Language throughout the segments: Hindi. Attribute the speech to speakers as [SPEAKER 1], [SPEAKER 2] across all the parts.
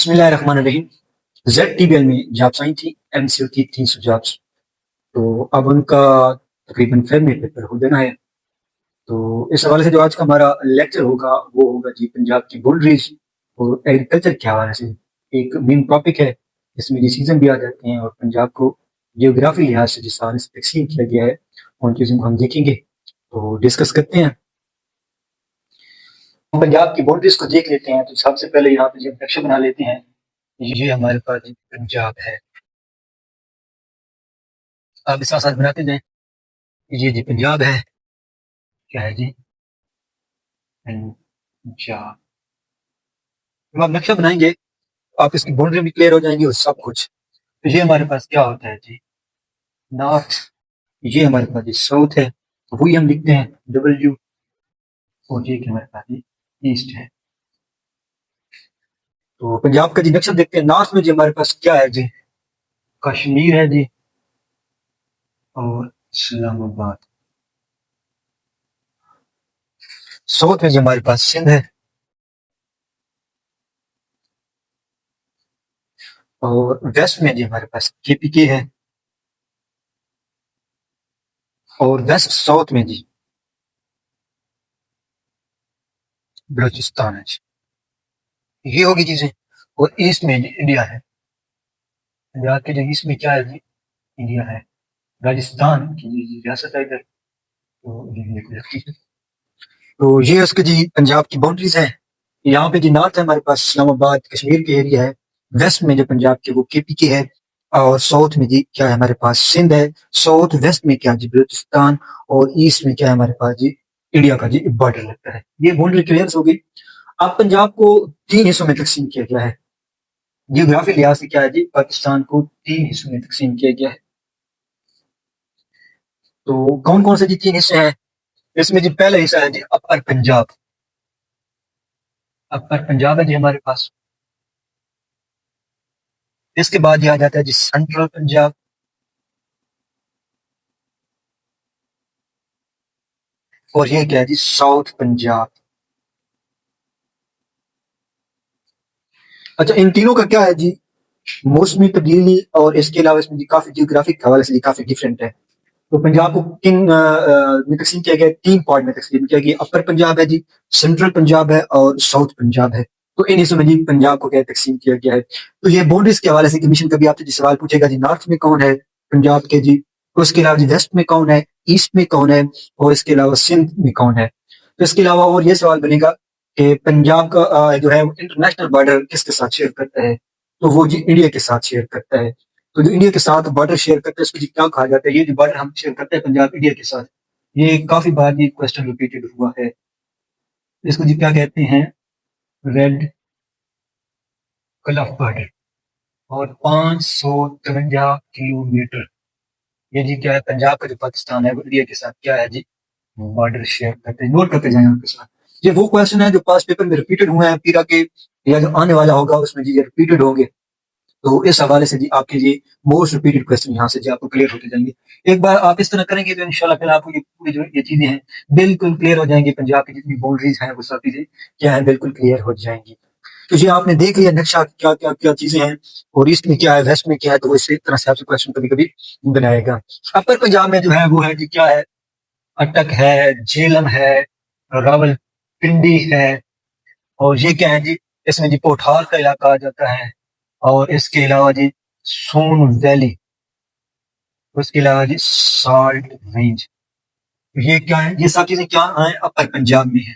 [SPEAKER 1] बिस्मिल्लाहिर्रहमानिर्रहीम। ZTBL में जॉब्स आई थी, MCO की 300 जॉब्स। तो अब उनका तकरीबन फेब में पेपर हो देना है। तो इस हवाले से जो आज का हमारा लेक्चर होगा वो होगा जी पंजाब की बाउंड्रीज और एग्रीकल्चर के हवाले से। एक मेन टॉपिक है, इसमें जी सीजन भी आ जाते हैं और पंजाब को जियोग्राफी लिहाज से जिस हवाले से तकसीम किया गया है उन चीज़ों को हम देखेंगे। तो डिस्कस करते हैं। हम पंजाब की बाउंड्रीज को देख लेते हैं। तो सबसे पहले यहाँ पे जब नक्शा बना लेते हैं, ये हमारे पास जी पंजाब है। आप इस साथ बनाते जाएं। ये जी पंजाब है। क्या है जी? पंजाब। जब आप नक्शा बनाएंगे आप इसकी बाउंड्री भी क्लियर हो जाएंगी और सब कुछ। तो ये हमारे पास क्या होता है जी? नॉर्थ। ये हमारे पास जी साउथ है, तो वही हम लिखते हैं W। और ये हमारे पास जी ईस्ट है। तो पंजाब का जी नक्शा देखते हैं। नॉर्थ में जी हमारे पास क्या है जी? कश्मीर है जी और इस्लामाबाद। साउथ में जी हमारे पास सिंध है और वेस्ट में जी हमारे पास KPK है और वेस्ट साउथ में जी बलूचिस्तान है जी। ये होगी चीजें। और ईस्ट में जी इंडिया है। पंजाब के जो ईस्ट में क्या है जी? इंडिया है। राजस्थान की जी रियासत है इधर। तो ये लगती है। तो ये उसके जी पंजाब की बाउंड्रीज है। यहाँ पे जी नॉर्थ है हमारे पास इस्लामाबाद कश्मीर के एरिया है। वेस्ट में जो पंजाब के वो KPK है और साउथ में जी क्या है हमारे पास? सिंध है। साउथ वेस्ट में क्या जी? बलूचिस्तान। और ईस्ट में क्या है हमारे पास जी? इंडिया का जी बॉर्डर लगता है। ये बाउंड्री क्लियर हो गई। अब पंजाब को 3 हिस्सों में तकसीम किया गया है। जियोग्राफी लिहाज से क्या है जी? पाकिस्तान को 3 हिस्सों में तकसीम किया गया है। तो कौन कौन से जी 3 हिस्से हैं? इसमें जी पहला हिस्सा है जी अपर पंजाब। अपर पंजाब है जी हमारे पास। इसके बाद ये आ जाता है जी सेंट्रल पंजाब। और ये क्या है जी? साउथ पंजाब। अच्छा, इन तीनों का क्या है जी? मौसमी तब्दीली और इसके अलावा इसमें जी काफी जियोग्राफिक हवाले से जी काफी डिफरेंट है। तो पंजाब को किन में तकसीम किया गया? 3 पार्ट में तकसीम किया गया। अपर पंजाब है जी, सेंट्रल पंजाब है और साउथ पंजाब है। तो इन हिस्सों में जी पंजाब को क्या तकसीम किया गया है। तो ये बाउंड्रीज के हवाले से कमीशन कभी आपसे जी सवाल पूछेगा जी नॉर्थ में कौन है पंजाब के जी, उसके अलावा जी वेस्ट में कौन है, ईस्ट में कौन है और इसके अलावा सिंध में कौन है। तो इसके अलावा और ये सवाल बनेगा कि पंजाब का जो है इंटरनेशनल बॉर्डर किसके साथ शेयर करता है। तो वो जी इंडिया के साथ शेयर करता है। तो जो इंडिया के साथ बॉर्डर शेयर करते हैं उसको जी क्या कहा जाता है? ये जो बॉर्डर हम शेयर करते हैं पंजाब इंडिया के साथ, ये काफी बार ये क्वेश्चन रिपीटेड हुआ है। इसको जी क्या कहते हैं? Red Cliff border. और 553 किलोमीटर ये जी क्या है? पंजाब का जो पाकिस्तान है वो इंडिया के साथ क्या है जी? बॉर्डर शेयर करते हैं। नोट करते जाए आपके साथ। ये वो क्वेश्चन है जो पास पेपर में रिपीटेड हुए हैं फिर आके, या जो आने वाला होगा उसमें जी रिपीटेड होंगे। तो इस हवाले से जी आपके लिए मोस्ट रिपीटेड क्वेश्चन यहाँ से जी आपको क्लियर होते जाएंगे। एक बार आप इस तरह करेंगे तो इंशाल्लाह फिर आपको ये पूरी जो ये चीजें हैं बिल्कुल क्लियर हो जाएंगी। पंजाब की जितनी बाउंड्रीज हैं वो सब चीजें क्या है? बिल्कुल क्लियर हो जाएंगी। तो ये आपने देख लिया नक्शा, क्या क्या क्या चीजें हैं और ईस्ट में क्या है, वेस्ट में क्या है। तो इसी तरह से आपसे क्वेश्चन कभी कभी बनाएगा। अपर पंजाब में जो है वो है जी क्या है? अटक है, झेलम है, रावलपिंडी है। और ये क्या है जी? इसमें जी पोठार का इलाका आ जाता है। और इसके अलावा जी सोन वैली, उसके अलावा जी साल्ट रेंज। ये क्या है? ये सब चीजें क्या है? अपर पंजाब में है।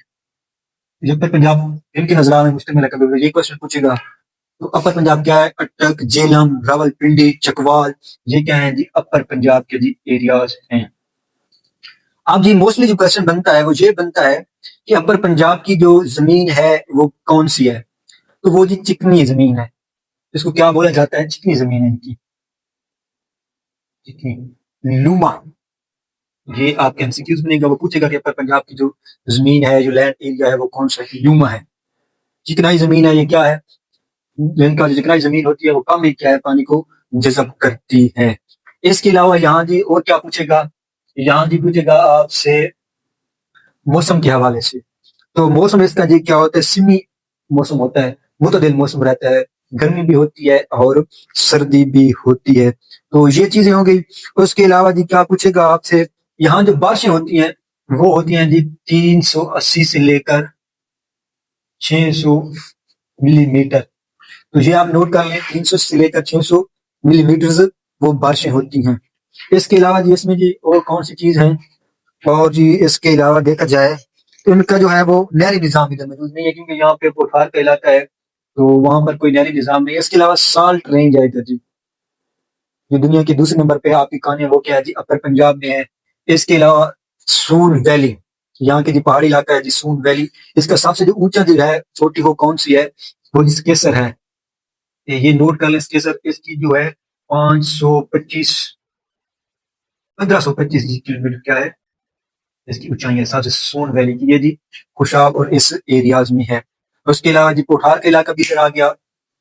[SPEAKER 1] ये अपर पंजाब इनके नजरा में मुश्तमिल है। कभी ये क्वेश्चन पूछेगा तो अपर पंजाब क्या है? अटक, झेलम, रावलपिंडी, चकवाल, ये क्या है जी? अपर पंजाब के जी एरियाज हैं। अब जी मोस्टली जो क्वेश्चन बनता है वो ये बनता है कि अपर पंजाब की जो जमीन है वो कौन सी है। तो वो जी चिकनी जमीन है। इसको क्या बोला जाता है? चिकनी जमीन है इनकी, चिकनी लूमा। ये आपके एमसीक्यूज बनेगा। वो पूछेगा कि अपर पंजाब की जो जमीन है, जो लैंड एरिया है वो कौन सा है? लूमा है, चिकनाई जमीन है। ये क्या है? इनका जो चिकनाई जमीन होती है वो कम ही क्या है? पानी को जज़ब करती है। इसके अलावा यहाँ जी और क्या पूछेगा? यहाँ जी पूछेगा आपसे मौसम के हवाले से। तो मौसम इसका जी क्या होता है? सिमी मौसम होता है, मुतदिल मौसम रहता है। गर्मी भी होती है और सर्दी भी होती है। तो ये चीजें हो गई। उसके अलावा जी क्या पूछेगा आपसे, यहाँ जो बारिशें होती हैं वो होती हैं जी 380 से लेकर 600 मिलीमीटर। तो ये आप नोट कर लें, 300 से लेकर 600 मिलीमीटर वो बारिशें होती हैं। इसके अलावा जी इसमें जी और कौन सी चीज है, और जी इसके अलावा देखा जाए तो इनका जो है वो नहरी निज़ाम इधर मौजूद नहीं है, क्योंकि यहाँ पे पठार का इलाका है, तो वहां पर कोई नहरी निज़ाम नहीं है। इसके अलावा साल्ट रेंज है इधर जी, जो दुनिया के दूसरे नंबर पे आपकी कहानी है वो क्या है जी, अपर पंजाब में है। इसके अलावा सून वैली, यहाँ के जो पहाड़ी इलाका है जी सून वैली, इसका सबसे जो ऊंचा जो है चोटी वो कौन सी है, वो जिस केसर है। ये नोट कर लें, केसर इसकी जो है 525 1525 जी किलोमीटर क्या है इसकी ऊंचाई है, सबसे सोन वैली की, ये जी खुशाब और इस एरियाज में है। उसके अलावा जी पोठार का इलाका भी इधर आ गया।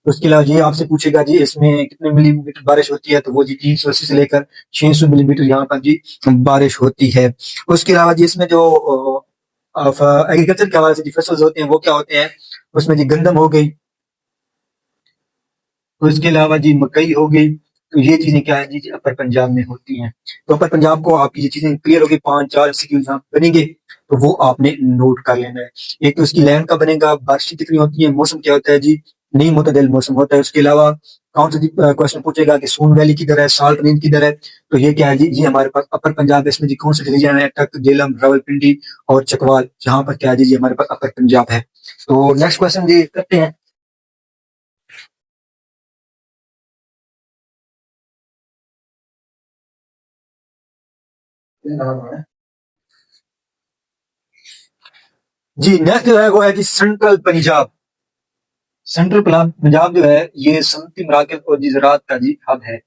[SPEAKER 1] उसके अलावा ये आपसे पूछेगा जी इसमें कितने मिलीमीटर बारिश होती है, तो वो जी 380 से लेकर 600 मिलीमीटर यहाँ पर जी बारिश होती है। उसके अलावा जी इसमें जो एग्रीकल्चर के हवाले से जो फसल्स होते हैं वो क्या होते हैं, उसमें जी गंदम हो गई, तो इसके अलावा जी मकई हो गई। तो ये चीजें क्या है जी अपर पंजाब में होती हैं। तो अपर पंजाब को आपकी ये चीजें क्लियर होगी, 5-4 सीक्वेंस बनेंगे, तो वो आपने नोट कर लेना है। एक तो इसकी लैंड का बनेगा, बारिश कितनी होती है, मौसम क्या होता है जी, नहीं मुतदिल मौसम होता है। उसके अलावा कौन सा क्वेश्चन पूछेगा कि सोन वैली किधर है, साल्ट रेंज किधर है, तो ये क्या है जी, ये हमारे पास अपर पंजाब है। इसमें जी कौन से डिवीजन है, टक, जेलम, रावलपिंडी और चकवाल, जहां पर क्या है जी हमारे पास अपर पंजाब है। तो नेक्स्ट क्वेश्चन जी करते हैं। जी नेक्स्ट जो है वो है जी सेंट्रल पंजाब। सेंट्रल पंजाब जो है ये सनती मराकज और जी ज़राअत का जी हब है।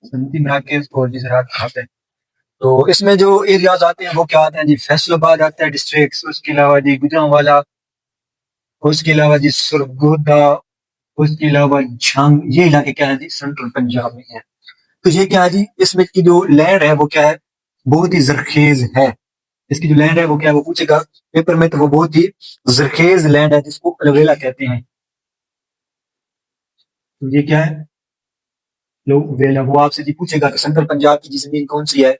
[SPEAKER 1] सनती मराकज और जी ज़राअत का हब है। तो इसमें जो एरियाज आते हैं वो क्या आते हैं जी, फैसलाबाद आता है डिस्ट्रिक्ट, उसके अलावा जी गुजरांवाला, उसके अलावा जी सरगोदा, उसके अलावा झंग, ये इलाके क्या है जी सेंट्रल पंजाब में है। तो ये क्या है जी, इसमें की जो लैंड है वो क्या है, बहुत ही जरखेज है। इसकी जो लैंड है वो क्या है, वो पूछेगा पेपर में, तो वो बहुत ही जरखेज लैंड है जिसको अलवेला कहते हैं। तो ये क्या है, लोग वेला, वो आपसे जी पूछेगा कि सेंट्रल पंजाब की जी जमीन कौन सी है।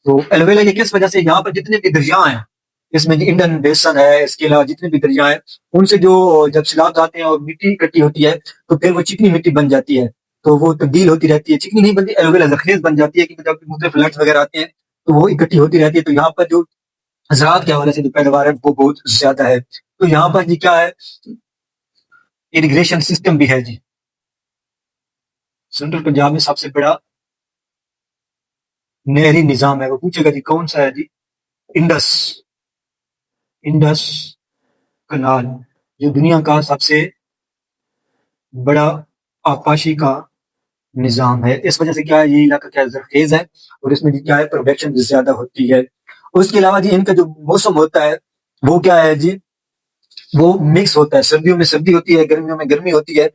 [SPEAKER 1] तो एलोवेला ये किस वजह से, यहाँ पर जितने भी दरिया हैं, इसमें इंडियन बेसन है, इसके अलावा जितने भी दरिया हैं, उनसे जो जब सैलाब आते हैं और मिट्टी इकट्ठी होती है, तो फिर वो चिकनी मिट्टी बन जाती है। तो वो तब्दील होती रहती है, चिकनी नहीं बनती, एलोवेला जखरेज बन जाती है, क्योंकि जब मुख्तलिफ फ्लड्स वगैरह आते हैं तो वो इकट्ठी होती रहती है। तो यहाँ पर जो ज़राअत के हवाले से जो पैदावार है वो बहुत ज्यादा है। तो यहाँ पर जी क्या है, इरिगेशन सिस्टम भी है जी। सेंट्रल पंजाब में सबसे बड़ा नहरी निजाम है, वो पूछेगा जी कौन सा है जी, इंडस, इंडस कनाल, जो दुनिया का सबसे बड़ा आकाशी का निजाम है। इस वजह से क्या है, ये इलाका क्या है, जरखेज है, और इसमें क्या है, प्रोडक्शन ज्यादा होती है। उसके अलावा जी इनका जो मौसम होता है वो क्या है जी, वो मिक्स होता है, सर्दियों में सर्दी होती है, गर्मियों में गर्मी होती है,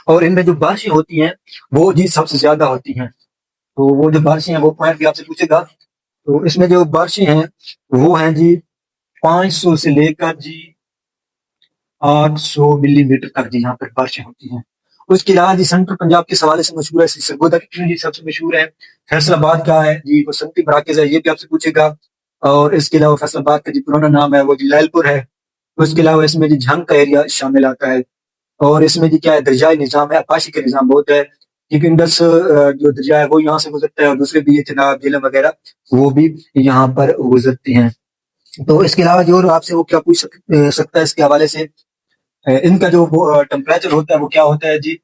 [SPEAKER 1] और इनमें जो बारिशें होती हैं वो जी सबसे ज्यादा होती हैं। तो वो जो बारिशें हैं वो पॉइंट भी आपसे पूछेगा। तो इसमें जो बारिशें हैं वो हैं जी 500 से लेकर जी 800 मिलीमीटर तक जी यहाँ पर बारिशें होती हैं। उसके अलावा जी सेंट्रल पंजाब के हवाले से मशहूर है सरगोदा की जी सबसे मशहूर है। फैसलाबाद का है जी वो सनती मराकज है, ये भी आपसे पूछेगा। और इसके अलावा फैसलाबाद का जी पुराना नाम है वो जी लैलपुर है। उसके अलावा इसमें जी झंग का एरिया शामिल आता है। और इसमें जी क्या है, दरियाई निजाम है, आकाशी का निजाम बहुत है, क्योंकि इंडस जो दरिया है वो यहाँ से गुजरता है, और दूसरे भी ये चिनाब झेलम वगैरह वो भी यहाँ पर गुजरती हैं। तो इसके अलावा जो और आपसे वो क्या पूछ सकता है इसके हवाले से, इनका जो टेम्परेचर होता है वो क्या होता है जी,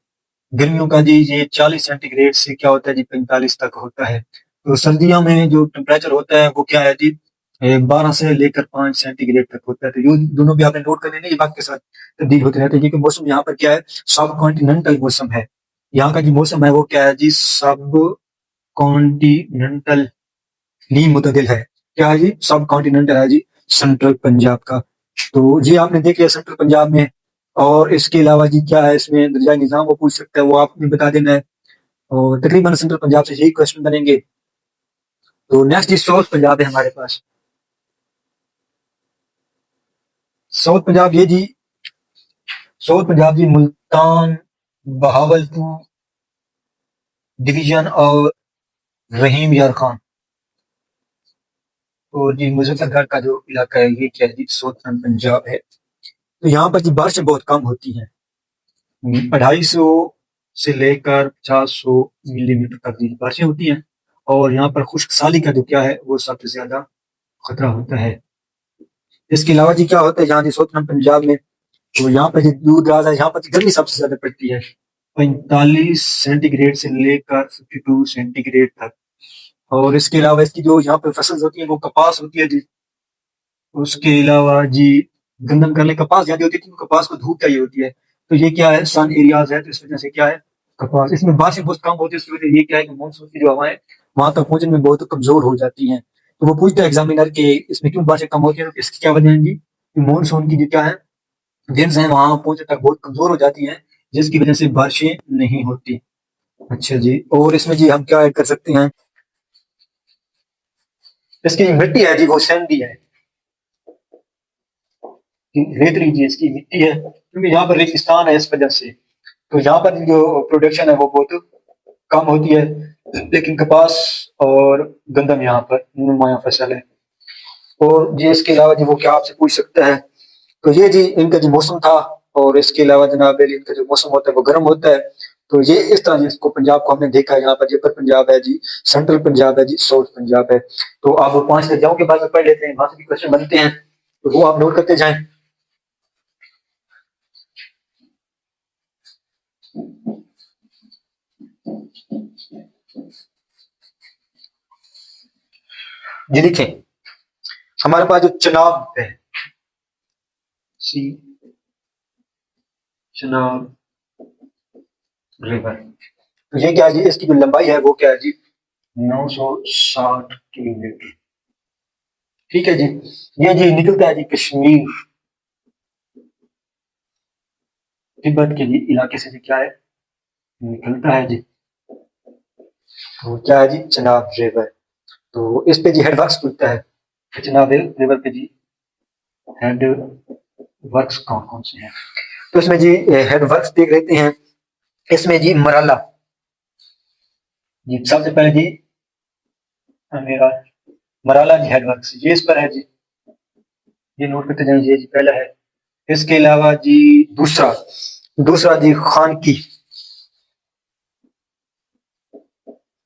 [SPEAKER 1] गर्मियों का जी ये 40 सेंटीग्रेड से क्या होता है जी 45 तक होता है। तो सर्दियों में जो टेम्परेचर होता है वो क्या है जी, 12 से लेकर 5 सेंटीग्रेड तक होता है। तो ये दोनों भी आपने नोट कर लेना, ये बात के साथ तब्दील होते रहते हैं, क्योंकि मौसम यहाँ पर क्या है, सब कॉन्टिनेंटल मौसम है। यहाँ का जो मौसम है वो क्या है जी, सब कॉन्टिनेंटल नहीं मुतदिल है। क्या है जी, सब कॉन्टिनेंटल है जी सेंट्रल पंजाब का। तो ये आपने देख लिया सेंट्रल पंजाब में। और इसके अलावा जी क्या है, इसमें दरिया निजाम वो पूछ सकता है, वो आपने बता देना है। और तकरीबन सेंट्रल पंजाब से यही क्वेश्चन बनेंगे। तो नेक्स्ट जी साउथ पंजाब है हमारे पास। साउथ पंजाब ये जी, साउथ पंजाब जी मुल्तान, बहावलपुर डिवीजन और रहीम यार खान। और जी मुजफ्फरगढ़ का जो इलाका है ये क्या है जी, सौथर्न पंजाब है। तो यहाँ पर जी बारिशें बहुत कम होती हैं। 250 से लेकर 50 मिलीमीटर तक जी बारिशें होती हैं। और यहाँ पर खुश्क साली का जो क्या है वो सबसे ज्यादा खतरा होता है। इसके अलावा जी क्या होता है यहाँ जी सौथर्न पंजाब में, तो यहाँ पर जो दूर दराज है यहाँ पर गर्मी सबसे ज्यादा पड़ती है, 45 सेंटीग्रेड से लेकर 52 सेंटीग्रेड तक। और इसके अलावा इसकी जो यहाँ पे फसल होती है वो कपास होती है जी। उसके अलावा जी गंदम कर ले, कपास ज्यादा होती है क्योंकि कपास को धूप चाहिए होती है। तो ये क्या है, सन एरियाज है, तो इस वजह से क्या है, कपास। इसमें बारिशें बहुत कम होती है, इसकी वजह से ये क्या है कि मानसून की जो हवाएं वहां तक पहुंचने में बहुत कमजोर हो जाती हैं। तो वो पूछता है एग्जामिनर के इसमें क्यों बारिशें कम होती है, तो इसकी क्या वजह है जी, मानसून की जो क्या है विंड्स हैं वहां पहुंचने तक बहुत कमजोर हो जाती हैं, जिसकी वजह से बारिशें नहीं होती। अच्छा जी, और इसमें जी हम क्या ऐड कर सकते हैं, इसकी मिट्टी है जी वो सैंडी है, रेतली जी इसकी मिट्टी है, क्योंकि यहाँ पर रेगिस्तान है इस वजह से। तो यहाँ पर जो प्रोडक्शन है वो बहुत कम होती है, लेकिन कपास और गंदम यहाँ पर नुमाया फसल है। और जी इसके अलावा जी वो क्या आपसे पूछ सकता है, तो ये जी इनका जो मौसम था। और इसके अलावा जनाब इनका जो मौसम होता है वो गर्म होता है। तो ये इस तरह से इसको पंजाब को हमने देखा है, यहाँ पर जेपर पंजाब है जी, सेंट्रल पंजाब है जी, साउथ पंजाब है। तो आप वो 5 दर्जाओं के बारे में पढ़ लेते हैं, वहां से भी क्वेश्चन बनते हैं, तो वो आप नोट करते जाएं। ये लिखें, हमारे पास जो चुनाव है, सी चुनाव रिवर, तो ये क्या है जी, इसकी जो लंबाई है वो क्या है जी, 960 किलोमीटर। ठीक है जी। ये जी निकलता है जी कश्मीर तिब्बत के जी इलाके से जी क्या है, निकलता है जी। तो क्या है जी, चनाब रिवर। तो इस पे जी हेड वर्क्स पूछता है, चनाब रिवर पे जी हेड वर्क्स कौन कौन से हैं। तो इसमें जी हेड वर्क्स देख लेते हैं। इसमें जी मराला, जी सबसे पहले जी मेरा मराला जी हेड वर्क्स ये इस पर है जी, ये नोट करते जाइए, ये जी पहला है। इसके अलावा जी दूसरा, दूसरा जी खान की,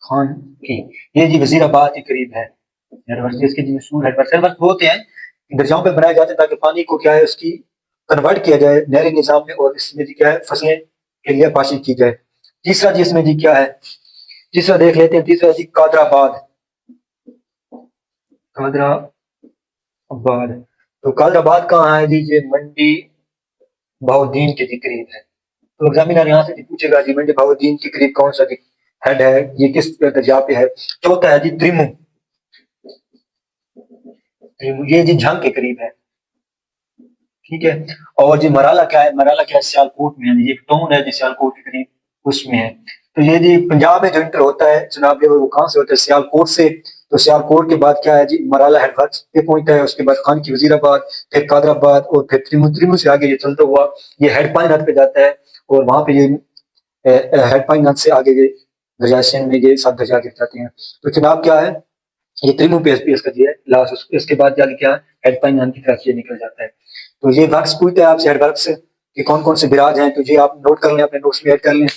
[SPEAKER 1] खान की, ये जी वजीराबाद के करीब है हेडवर्क्स। इसके जी मशहूर हेडवर्क्स, हेडवर्क्स वो होते हैं दर्जाओं पे बनाए जाते हैं ताकि पानी को क्या है उसकी कन्वर्ट किया जाए नहरी निजाम में, और इसमें जी क्या है फसलें के लिए पाशी की जाए। तीसरा जी इसमें जी क्या है, तीसरा देख लेते हैं, तीसरा जी कादराबाद, कादराबाद। तो कादराबाद कहाँ है जी, ये मंडी बहाउद्दीन के जी करीब है। तो एग्जामिनर यहाँ से पूछेगा जी मंडी बहाउद्दीन के करीब कौन सा हेड है, ये किस दर्जा पे है। चौथा है जी त्रिमु, त्रिमु ये जी झंग के करीब है। ठीक है। और जी मराला क्या है, मराला क्या है, सियालकोट में है, ये एक टाउन है जी सियालकोट के करीब उसमें है। तो ये जी पंजाब में जो इंटर होता है जनाब वो कहाँ से होता है, सियालकोट से। तो सियालकोट के बाद क्या है जी मराला हेडवर्क्स पे पहुंचता है, उसके बाद खान की वजीराबाद, फिर कादराबाद, और फिर त्रिमु, त्रिमु से आगे ये चलता हुआ ये हेड पानीनाथ पे जाता है। और वहां पे ये हेड पानीनाथ से आगे ये दरिया सिंध में ये सब दरिया गिर जाते हैं। तो चुनाव क्या है, ये त्रिमु पे एसपीएस का दिया है लास्ट, इसके बाद जाके क्या हेड पानीनाथ की तरफ ये निकल जाता है। तो ये वर्क्स पूछते हैं आपसे हेड वर्क्स कि कौन कौन से विराज हैं, तो ये आप नोट कर लें, अपने नोट्स में ऐड कर लें।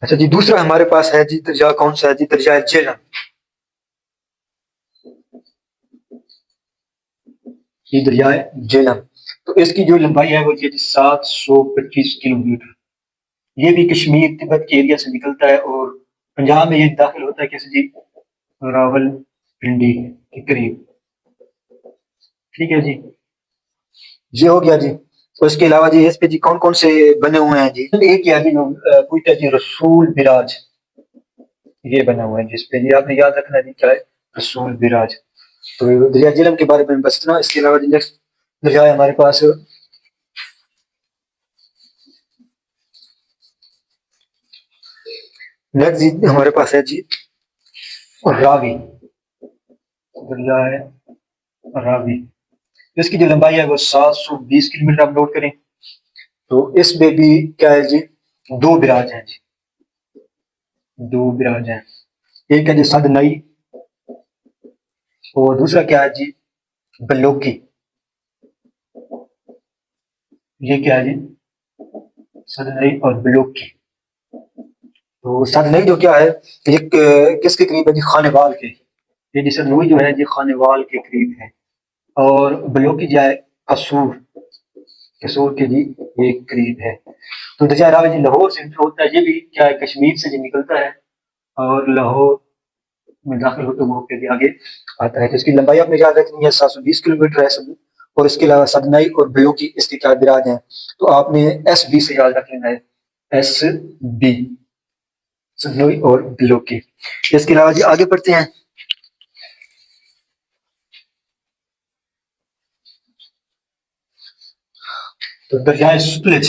[SPEAKER 1] अच्छा जी, दूसरा हमारे पास है जी दरिया, कौन सा है जी, दरिया झेलम। ये दरिया है झेलम। तो इसकी जो लंबाई है वो ये 725 किलोमीटर। ये भी कश्मीर तिब्बत के एरिया से निकलता है और पंजाब में ये दाखिल होता है कैसे जी, रावलपिंडी के करीब। ठीक है जी, ये हो गया जी। तो इसके अलावा जी इस पे जी कौन कौन से बने हुए हैं जी, एक ही आदमी पूछता है जी रसूल बिराज, ये बना हुआ है जिसपे जी आपने याद रखना है जी क्या है, रसूल बिराज। तो दरिया झेलम के बारे में बस इतना। इसके अलावा जी नेक्स्ट दरिया है हमारे पास, नेक्स्ट जी हमारे पास है जी रावी, दरिया है रावी। इसकी जो लंबाई है वो 720 किलोमीटर। आप नोट करें। तो इसमें भी क्या है जी, दो बिराज हैं जी, दो बिराज हैं। एक है जी सदनई और दूसरा क्या है जी, बलोकी। ये क्या है जी, सदनई और बलोकी। तो सदनई जो क्या है, ये किसके करीब है जी, खानेवाल के। ये जी सदनई जो है जी खानेवाल के करीब है। और बलोकी जो है कसूर, कसूर के जी ये करीब है। तो दरिया रावी जी लाहौर से इंटर होता है, ये भी क्या है कश्मीर से जी निकलता है और लाहौर में दाखिल होते हुए होकर भी आगे आता है। तो इसकी लंबाई आपने याद रखनी है, 720 किलोमीटर है सब। और इसके अलावा सदनाई और बलोकी इसके क्या बिराज हैं, तो आपने SB से याद रख लेना है, SB, सदनोई और बलोकी। इसके अलावा जी आगे बढ़ते हैं। तो दरियाए सतलज,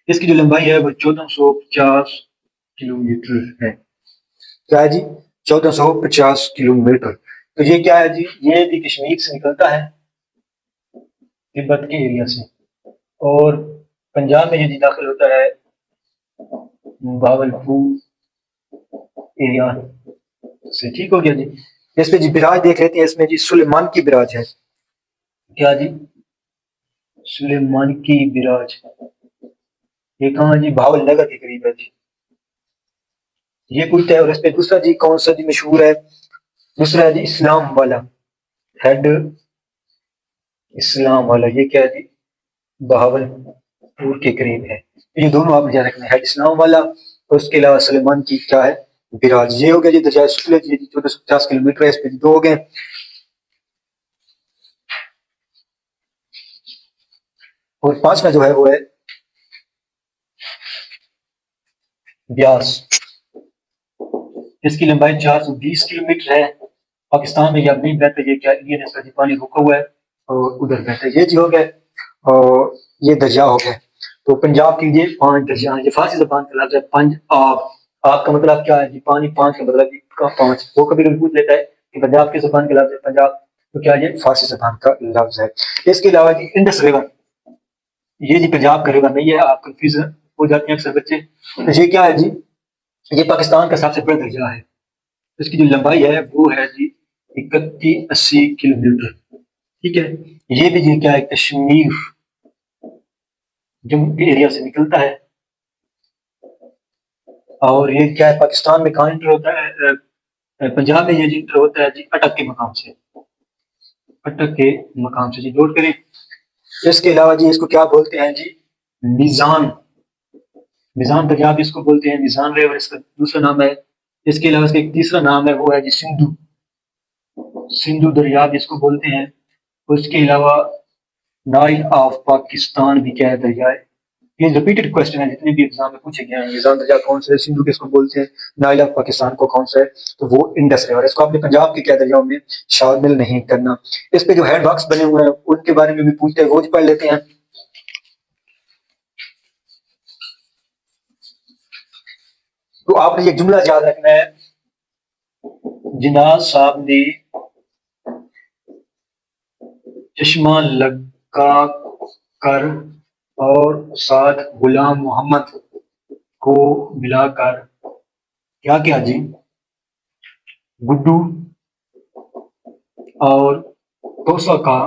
[SPEAKER 1] इसकी जो लंबाई है वो 1450 किलोमीटर है। क्या है जी, 1450 किलोमीटर। तो ये क्या है जी, ये भी कश्मीर से निकलता है, तिब्बत के एरिया से। और पंजाब में ये जी दाखिल होता है भावलपुर एरिया से। ठीक हो गया जी। इसमें जी बिराज देख लेते हैं, इसमें जी सुलेमान की बिराज है। क्या जी, सुलेमान की बिराज। ये कहाँ है जी, भावल नगर के करीब है जी। ये पूछता है। और इसमें दूसरा जी कौन सा जी मशहूर है, दूसरा है जी इस्लाम वाला, हेड इस्लाम वाला। ये क्या है जी, बहावलपुर के करीब है। ये दोनों आप ध्यान रखना है, हेड इस्लाम वाला और उसके अलावा सलेमान की क्या है बिराज। ये हो गया जी दरिया सतलज, ये 1450 किलोमीटर है। इस पे दो हो गए। और पांचवा जो है वो है ब्यास। इसकी लंबाई 420 किलोमीटर है। पाकिस्तान में ये अब नहीं बहता, ये क्या इंडियन इसका जी पानी रुका हुआ है और उधर बहता है। ये जी हो गए और ये दरिया हो गए। तो पंजाब की ये पांच दरिया हैं। ये फारसी जबान का लफ्ज है पंज आब। आब का मतलब क्या है जी, पानी। पांच का मतलब का पांच। वो कभी कभी पूछ लेता है कि पंजाब की जबान का लफ्ज है पंजाब, तो क्या ये फारसी जबान का लफ्ज है। इसके अलावा जी इंडस रिवर, ये जी पंजाब का रिवर नहीं है, आप कंफ्यूज हो जाते हैं अक्सर बच्चे। तो ये क्या है जी, ये पाकिस्तान का सबसे बड़ा दरिया है। इसकी जो लंबाई है वो है जी 3180 किलोमीटर। ठीक है। ये भी जी क्या है, कश्मीर जम्मू के एरिया से निकलता है। और ये क्या है, पाकिस्तान में कहाँ इंटर होता है, पंजाब में ये जी इंटर होता है जी अटक के मकाम से। अटक के मकाम से जी नोट करें। इसके अलावा जी इसको क्या बोलते हैं जी, मिजान। मिजान दरिया भी इसको बोलते हैं, मिजान रिवर इसका दूसरा नाम है। इसके अलावा इसका एक तीसरा नाम है, वो है जी सिंधु। सिंधु दरिया भी इसको बोलते हैं। उसके अलावा नाइल ऑफ पाकिस्तान भी क्या है, दरिया है। ये रिपीटेड क्वेश्चन है, जितने भी एग्जाम में पूछे गए हैं। निजाम दरिया कौन सा है, सिंधु किसको बोलते हैं, नाइल ऑफ पाकिस्तान को कौन सा है, तो वो इंडस रिवर। इसको आपने पंजाब के क्या दरियाओं में शामिल नहीं करना। इस पे जो हेड वर्क्स बने हुए हैं उनके बारे में भी पूछते हैं, रोज पढ़ लेते हैं। तो आपने ये जुमला याद रखना है, जिनाज साहब ने चश्मा लगा कर और साथ गुलाम मोहम्मद को मिलाकर क्या क्या जी, गुड्डू और तोसा का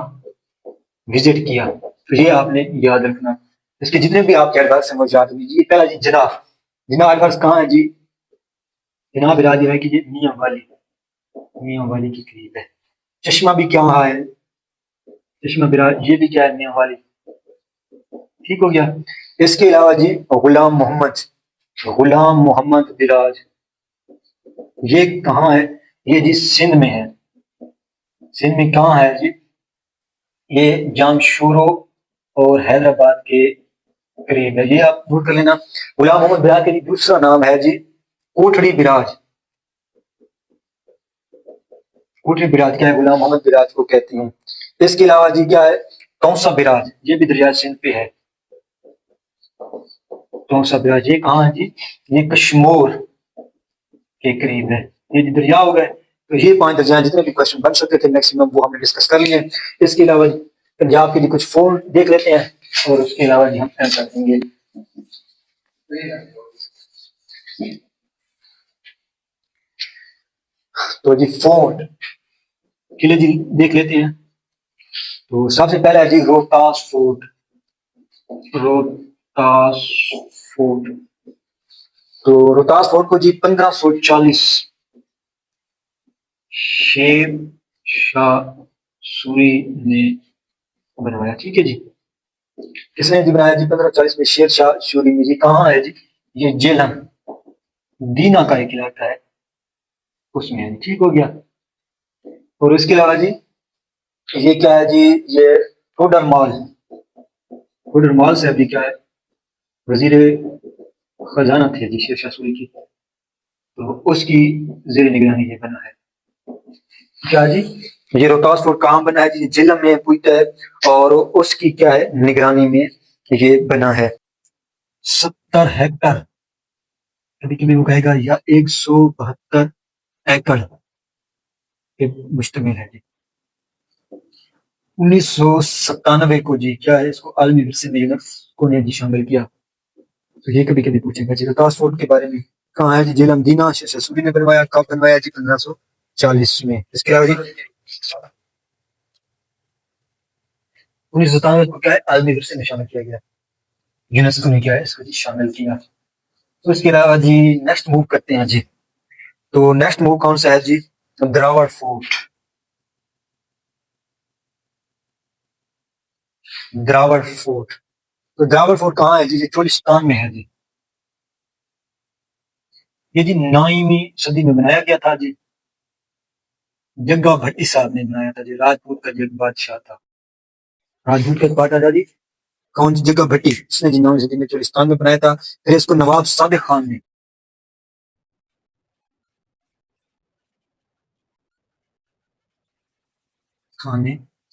[SPEAKER 1] विजिट किया। तो ये आपने याद रखना। इसके जितने भी आप एडवर्स हैं वो याद लीजिए। पहला जी जनाब, जनाब एडवर्स कहाँ है जी, जनाब इराज है कि ये मियाँ वाली, मियाँ वाली के करीब है। चश्मा भी क्या है, चश्मा बिराज, ये भी क्या है, मियाँ वाली। ठीक हो गया। इसके अलावा जी गुलाम मोहम्मद, गुलाम मोहम्मद बिराज, ये कहाँ है, ये जी सिंध में है। सिंध में कहाँ है जी, ये जामशोरो और हैदराबाद के करीब है। ये आप नोट कर लेना। गुलाम मोहम्मद बिराज का जी दूसरा नाम है जी कोठड़ी बिराज। कोठड़ी बिराज क्या है, गुलाम मोहम्मद बिराज को कहते हैं। इसके अलावा जी क्या है, तौसा बिराज, ये भी दरिया सिंध पे है। तौसा बिराज ये कहाँ है जी, ये कश्मीर के करीब है। ये जी दरिया हो गए। तो ये 5 दर्जे हैं, जितने भी क्वेश्चन बन सकते थे मैक्सिमम वो हमने डिस्कस कर लिए। इसके अलावा पंजाब के लिए कुछ फोन देख लेते हैं और उसके अलावा जी हम आंसर देंगे। तो जी फोर्ट के लिए जी देख लेते हैं। तो सबसे पहला है जी रोहतास फोर्ट। रोहतास फोर्ट। तो रोहतास फोर्ट को जी 1540 शेर शाह सूरी ने बनवाया। ठीक है जी। किसने जी बनाया जी 1540 में? शेर शाह सूरी ने जी। कहाँ है जी? ये जेलम दीना का एक इलाका है उसमें है। ठीक हो गया। और इसके अलावा जी ये क्या है जी? ये टोडर मॉल। टोडर मॉल से अभी क्या है? वजीर खजाना थे जी शेर शाह सूरी की, तो उसकी जेर निगरानी ये बना है। क्या जी? ये रोहतास फोर्ट कहाँ बना है जी? जिला में पुईटा है और उसकी क्या है? निगरानी में ये बना है। 70 हेक्टर, कभी कभी वो कहेगा, या 172 एकड़ पे मुश्तमिल है जी। 1997 को जी क्या है, इसको आलमी विरसे में यूनेस्को ने जी शामिल किया। तो ये कभी कभी पूछेगा जी रोहतास फोर्ट के बारे में। कहाँ है जी? जेलम दीना शेर शाह सूरी ने बनवाया। कब बनवाया जी? 1540 में। इसके अलावा जी 1997 को क्या है? आलमी विरसे में शामिल किया गया। यूनेस्को ने क्या है इसको जी शामिल किया। तो इसके अलावा जी नेक्स्ट मूव करते हैं जी। तो नेक्स्ट मूव कौन सा है जी? द्रावड़ फोर्ट। द्रावड़ फोर्ट। तो द्रावड़ फोर्ट कहाँ है जी? ये चोलिस्तान में है जी। ये जी 9वीं सदी में बनाया गया था जी। जग्गा भट्टी साहब ने बनाया था जी। राजपूत का जग बादशाह था। राजपूत का बादशाह था जी। कौन सी? जग्गा भट्टी। इसने जी 9वीं सदी में चोलिस्तान में बनाया था। फिर इसको नवाब सादिक खान ने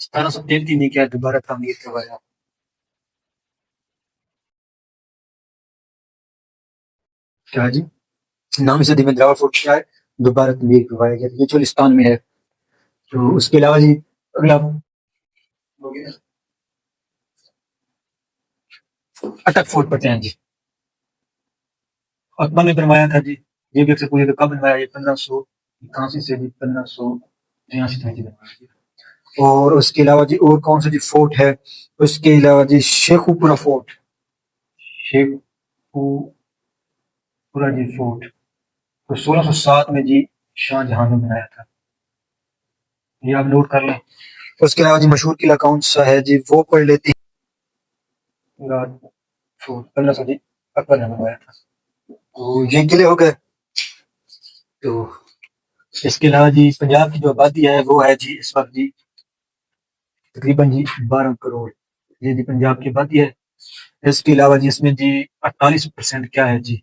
[SPEAKER 1] 1733 में क्या दोबारा तामीर करवाया। क्या जी? 9वीं सदी में द्रावड़ फोर्ट क्या है? दोबारा तामीर करवाया गया। ये चोलिस्तान में है। तो उसके अलावा जी अगला अटक फोर्ट पढ़ते हैं जी। अकबर ने बनवाया था जी। ये भी अक्सर पूछे तो कब बनवाया? ये 1581 से जी 1583 तक जी बनवाया गया। और उसके अलावा जी और कौन सा जी फोर्ट है? उसके अलावा जी शेखुपुरा फोर्ट। शेखुपुरा जी फोर्ट। तो 1607 में जी शाहजहां ने बनाया था। ये आप नोट कर लें। उसके अलावा जी मशहूर किला कौन सा है जी? वो पढ़ लेते हैं। फोर्ट 1500 जी अकबर ने बनवाया था। तो ये किले हो गए। तो इसके अलावा जी पंजाब की जो आबादी है वो है जी इस वक्त जी तकरीबन जी 12 करोड़। ये जी पंजाब की आबादी है। इसके अलावा जी इसमें जी 48% क्या है जी?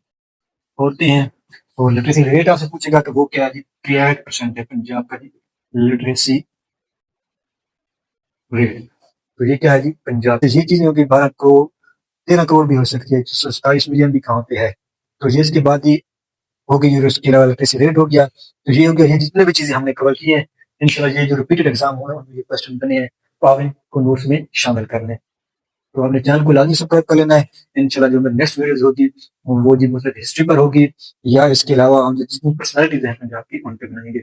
[SPEAKER 1] होते हैं। और लिटरेसी रेट आपसे पूछेगा कि वो क्या है जी? 63% है पंजाब का जी लिटरेसी रेट। तो ये क्या है जी? पंजाब। तो ये चीजें होगी 12 करोड़, 13 करोड़ भी हो सकती है, 127 मिलियन भी कहाँ पे है। तो ये इसके बाद ही हो गई। और उसके अलावा इलेक्ट्रिसिटी रेट हो गया। तो ये हो गया। ये जितने भी चीजें हमने कवर की है, इंशाल्लाह ये जो रिपीटेड एग्जाम हो रहे हैं उनमें ये क्वेश्चन बने हैं तो आप इनको नोट्स में शामिल कर लें। तो आपने चैनल को लाजमी सब्सक्राइब कर लेना है। इंशाल्लाह जो मेरी नेक्स्ट वीडियोस होगी वो जी मतलब हिस्ट्री पर होगी, या इसके अलावा हम जितनी पर्सनैलिटीज हैं पंजाब की उन पर बनाएंगे।